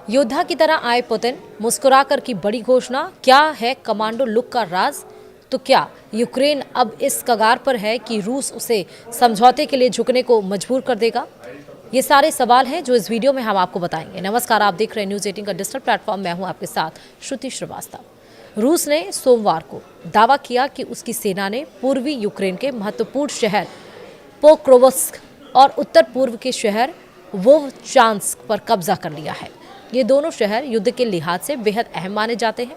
योद्धा की तरह आए पुतिन, मुस्कुराकर की बड़ी घोषणा। क्या है कमांडो लुक का राज? तो क्या यूक्रेन अब इस कगार पर है कि रूस उसे समझौते के लिए झुकने को मजबूर कर देगा? ये सारे सवाल हैं जो इस वीडियो में हम आपको बताएंगे। नमस्कार, आप देख रहे हैं न्यूज़ 18 का डिजिटल प्लेटफॉर्म। मैं हूं आपके साथ श्रुति श्रीवास्तव। रूस ने सोमवार को दावा किया कि उसकी सेना ने पूर्वी यूक्रेन के महत्वपूर्ण शहर पोक्रोवस्क और उत्तर पूर्व के शहर वोवचांस्क पर कब्जा कर लिया है। ये दोनों शहर युद्ध के लिहाज से बेहद अहम माने जाते हैं।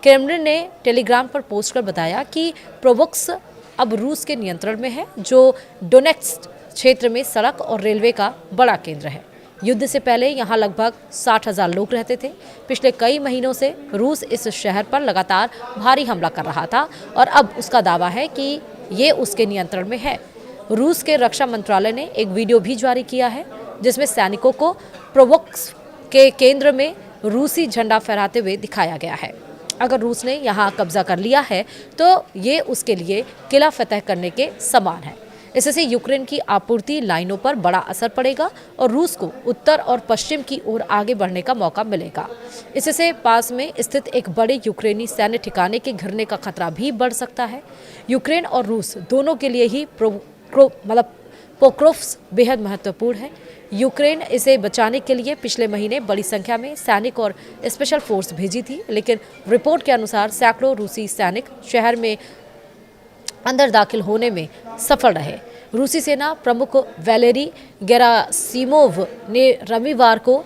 क्रेमलिन ने टेलीग्राम पर पोस्ट कर बताया कि प्रोवोक्स अब रूस के नियंत्रण में है, जो डोनेट्स्क क्षेत्र में सड़क और रेलवे का बड़ा केंद्र है। युद्ध से पहले यहाँ लगभग 60,000 लोग रहते थे। पिछले कई महीनों से रूस इस शहर पर लगातार भारी हमला कर रहा था और अब उसका दावा है कि ये उसके नियंत्रण में है। रूस के रक्षा मंत्रालय ने एक वीडियो भी जारी किया है जिसमें सैनिकों को प्रोवोक्स के केंद्र में रूसी झंडा फहराते हुए दिखाया गया है। अगर रूस ने यहाँ कब्जा कर लिया है तो ये उसके लिए किला फतह करने के समान है। इससे यूक्रेन की आपूर्ति लाइनों पर बड़ा असर पड़ेगा और रूस को उत्तर और पश्चिम की ओर आगे बढ़ने का मौका मिलेगा। इससे पास में स्थित एक बड़े यूक्रेनी सैन्य ठिकाने के घिरने का खतरा भी बढ़ सकता है। यूक्रेन और रूस दोनों के लिए ही पोक्रोव्स्क बेहद महत्वपूर्ण है। यूक्रेन इसे बचाने के लिए पिछले महीने बड़ी संख्या में सैनिक और स्पेशल फोर्स भेजी थी, लेकिन रिपोर्ट के अनुसार सैकड़ों रूसी सैनिक शहर में अंदर दाखिल होने में सफल रहे। रूसी सेना प्रमुख वैलेरी गेरासिमोव ने रविवार को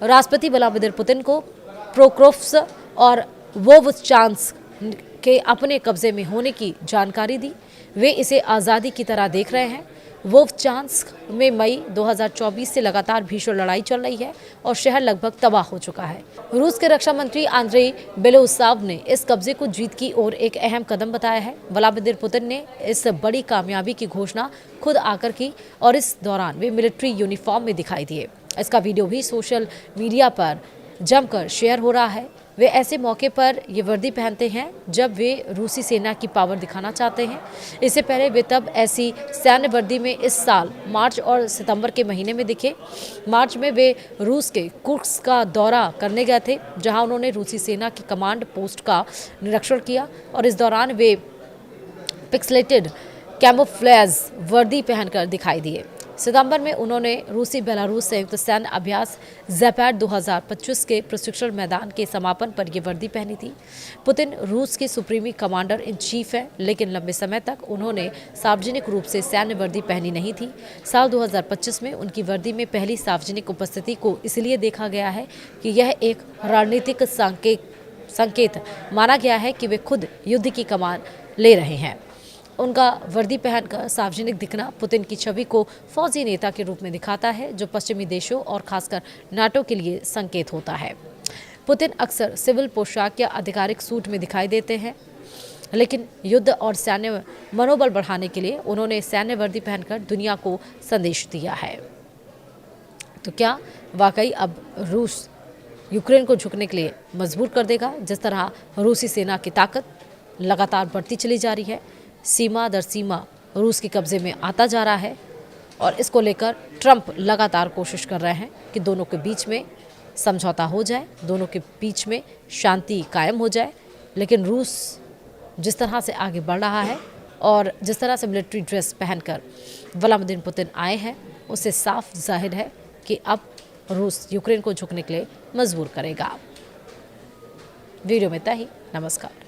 राष्ट्रपति व्लादिमीर पुतिन को पोक्रोव्स्क और वोवचांस्क के अपने कब्जे में होने की जानकारी दी। वे इसे आज़ादी की तरह देख रहे हैं। वोवचांस्क में मई 2024 से लगातार भीषण लड़ाई चल रही है और शहर लगभग तबाह हो चुका है। रूस के रक्षा मंत्री आंद्रेई बेलोउसोव ने इस कब्जे को जीत की ओर एक अहम कदम बताया है। व्लादिमीर पुतिन ने इस बड़ी कामयाबी की घोषणा खुद आकर की और इस दौरान वे मिलिट्री यूनिफॉर्म में दिखाई दिए। इसका वीडियो भी सोशल मीडिया पर जमकर शेयर हो रहा है। वे ऐसे मौके पर ये वर्दी पहनते हैं जब वे रूसी सेना की पावर दिखाना चाहते हैं। इससे पहले वे तब ऐसी सैन्य वर्दी में इस साल मार्च और सितंबर के महीने में दिखे। मार्च में वे रूस के कुर्स्क का दौरा करने गए थे, जहां उन्होंने रूसी सेना की कमांड पोस्ट का निरीक्षण किया और इस दौरान वे पिक्सलेटेड कैमोफ्लेज वर्दी पहनकर दिखाई दिए। सितंबर में उन्होंने रूसी बेलारूस संयुक्त सैन्य अभ्यास ज़ैपैड 2025 के प्रशिक्षण मैदान के समापन पर यह वर्दी पहनी थी। पुतिन रूस के सुप्रीमी कमांडर इन चीफ है, लेकिन लंबे समय तक उन्होंने सार्वजनिक रूप से सैन्य वर्दी पहनी नहीं थी। साल 2025 में उनकी वर्दी में पहली सार्वजनिक उपस्थिति को इसलिए देखा गया है कि यह एक रणनीतिक संकेत माना गया है कि वे खुद युद्ध की कमान ले रहे हैं। उनका वर्दी पहनकर सार्वजनिक दिखना पुतिन की छवि को फौजी नेता के रूप में दिखाता है, जो पश्चिमी देशों और खासकर नाटो के लिए संकेत होता है। पुतिन अक्सर सिविल पोशाक या आधिकारिक सूट में दिखाई देते हैं, लेकिन युद्ध और सैन्य मनोबल बढ़ाने के लिए उन्होंने सैन्य वर्दी पहनकर दुनिया को संदेश दिया है। तो क्या वाकई अब रूस यूक्रेन को झुकने के लिए मजबूर कर देगा? जिस तरह रूसी सेना की ताकत लगातार बढ़ती चली जा रही है, सीमा दर सीमा रूस के कब्जे में आता जा रहा है और इसको लेकर ट्रंप लगातार कोशिश कर रहे हैं कि दोनों के बीच में समझौता हो जाए, दोनों के बीच में शांति कायम हो जाए। लेकिन रूस जिस तरह से आगे बढ़ रहा है और जिस तरह से मिलिट्री ड्रेस पहनकर व्लादिमीर पुतिन आए हैं, उससे साफ जाहिर है कि अब रूस यूक्रेन को झुकने के लिए मजबूर करेगा। वीडियो में इतना ही। नमस्कार।